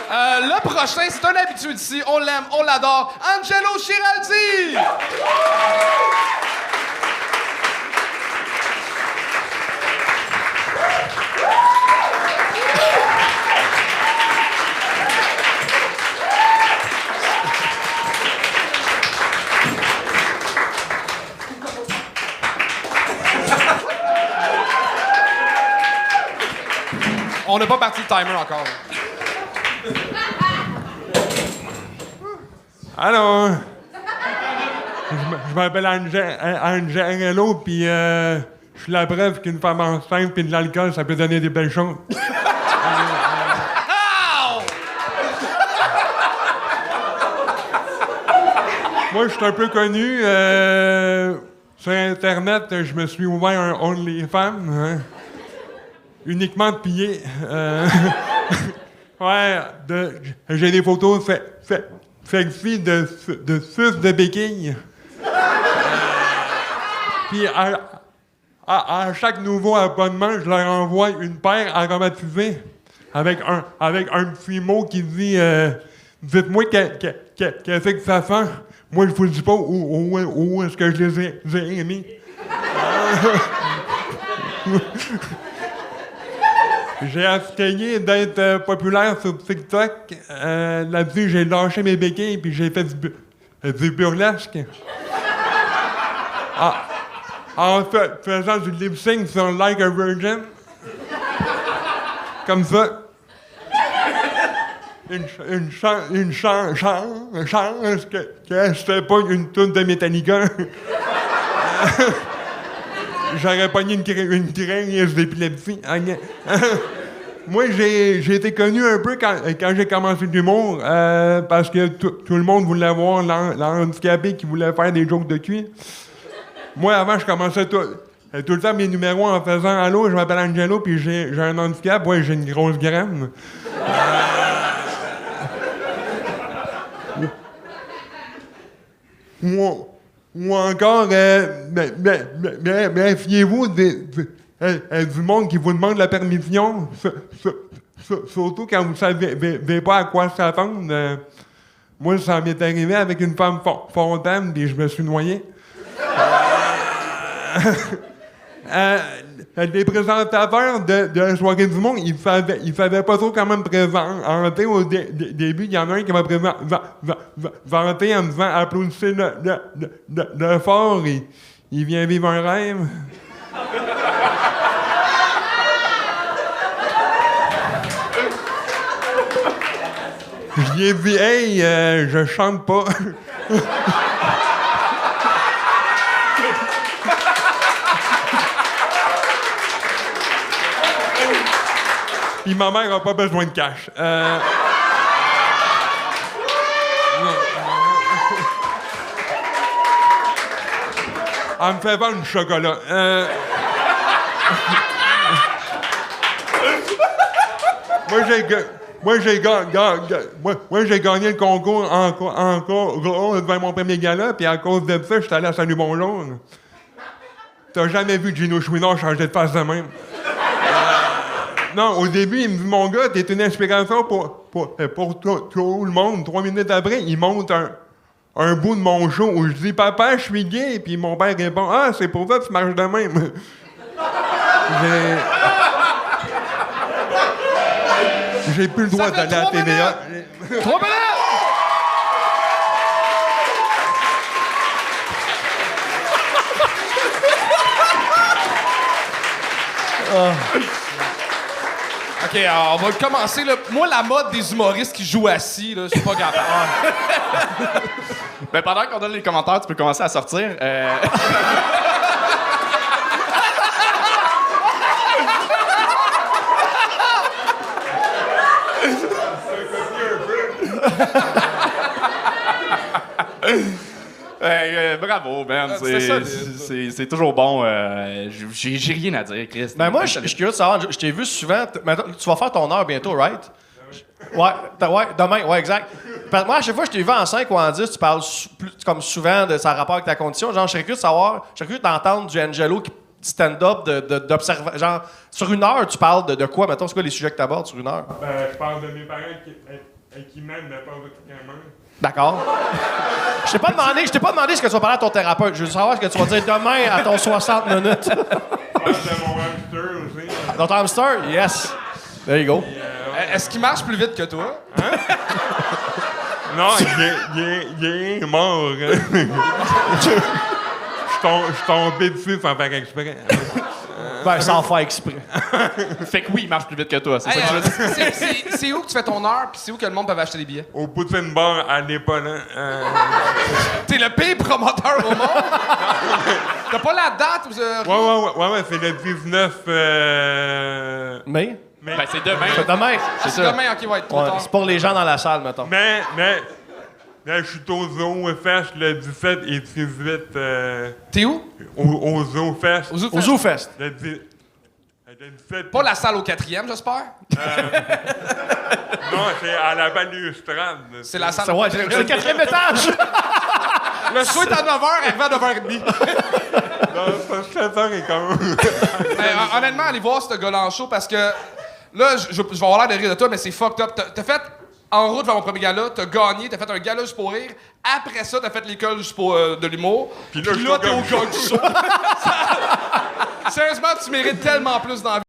Le prochain, c'est un habitué d'ici. On l'aime, on l'adore. Angelo Chiraldi! On n'a pas parti le timer encore. Allô? Je m'appelle Angelo, puis je suis la preuve qu'une femme enceinte puis de l'alcool, ça peut donner des belles choses. Moi, je suis un peu connu. Sur Internet, je me suis ouvert un OnlyFans. Hein? Uniquement de piller. Ouais, j'ai des photos sexy de suce de béquilles. Puis à chaque nouveau abonnement, je leur envoie une paire aromatisée avec un petit mot qui dit dites-moi qu'est-ce que ça sent. Moi, je vous dis pas où est-ce que je les ai mis. J'ai essayé d'être populaire sur TikTok. Là-dessus, j'ai lâché mes béquilles puis j'ai fait du burlesque. En faisant du lip-sync sur Like a Virgin. Comme ça. Une chance que c'était pas une toune de Metallica. J'aurais pogné une crise d'épilepsie. Moi, j'ai été connu un peu quand j'ai commencé l'humour, parce que tout le monde voulait voir l'handicapé qui voulait faire des jokes de cuir. Moi, avant, je commençais tout le temps mes numéros en faisant « Allô, je m'appelle Angelo, puis j'ai un handicap. Ouais, j'ai une grosse graine. » Ou encore, méfiez-vous du monde qui vous demande la permission, surtout quand vous ne savez pas à quoi s'attendre. Moi, ça m'est arrivé avec une femme fontaine, puis je me suis noyé. Les présentateurs de la soirée du monde, ils savaient pas trop comment me présenter au début. Il y en a un qui m'a présenté en me disant « Applaudissez le fort, il vient vivre un rêve. » Je lui ai dit « Hey, je chante pas. » Puis ma mère n'a pas besoin de cash. Elle me fait vendre du chocolat. Moi, j'ai gagné le concours encore devant mon premier gala, puis à cause de ça, j'étais allé à Salut Bonjour. T'as jamais vu Gino Chouinard changer de face de même? Non, au début, il me dit « Mon gars, t'es une inspiration pour tout le monde. » 3 minutes après, il monte un bout de mon show où je dis « Papa, je suis gay. » Puis mon père répond « Ah, c'est pour ça que tu marches de même. » J'ai plus le droit d'aller à la TVA. 3 minutes! OK, alors, on va commencer. Là. Moi, la mode des humoristes qui jouent assis, là, je suis pas capable. Ben, pendant qu'on donne les commentaires, tu peux commencer à sortir. Bravo, Ben. C'est toujours bon. J'ai rien à dire, Chris. Ben moi, je suis curieux de savoir. Je t'ai vu souvent. Tu vas faire ton heure bientôt, right? Ouais, demain, ouais, exact. Parce que moi, à chaque fois que je t'ai vu en 5 ou en 10, tu parles comme souvent de ça rapport avec ta condition. Genre, je serais curieux de savoir, je serais curieux d'entendre du Angelo qui stand-up d'observation? Genre, sur une heure, tu parles de quoi, mettons? C'est quoi les sujets que tu abordes sur une heure? Ben, je parle de mes parents qui m'aiment n'importe comment. D'accord. Je t'ai pas demandé ce que tu vas parler à ton thérapeute. Je veux savoir ce que tu vas dire demain à ton 60 minutes. Je parle de mon hamster aussi. Notre hamster? Yes. There you go. Est-ce qu'il marche plus vite que toi? Non, il est mort. Je suis tombé dessus sans faire exprès. Ben, sans faire exprès. Fait que oui, il marche plus vite que toi, c'est Hey, ça que je veux dire. c'est où que tu fais ton heure, puis c'est où que le monde peut acheter des billets? Au Poutine Bar, allez pas là. T'es le pire promoteur au monde? T'as pas la date? Ouais, c'est le 19 Mais? Ben, c'est demain. C'est demain. C'est ça. demain, ok, ouais, trop Ouais, tard. c'est pour les gens dans la salle, mettons. Mais je suis au Zoo Fest le 17 et 18. T'es où? Au Zoo Fest. Au Zoo Au Fest? Zoo Fest. Le 17. Pas la salle au 4e, j'espère? Non, c'est à la balustrade. C'est la salle C'est au ouais, 4e. c'est le 4e étage. Le show est à 9h, arrivé à 9h30. Non, c'est 7h et quand même. Honnêtement, allez voir ce gars-là en show parce que là, je vais avoir l'air de rire de toi, mais c'est fucked up. T'as fait en route vers mon premier gala, t'as gagné, t'as fait un gala juste pour rire. Après ça, t'as fait l'école juste pour, de l'humour. Puis là, t'es au gars du show. Sérieusement, tu mérites tellement plus dans la vie.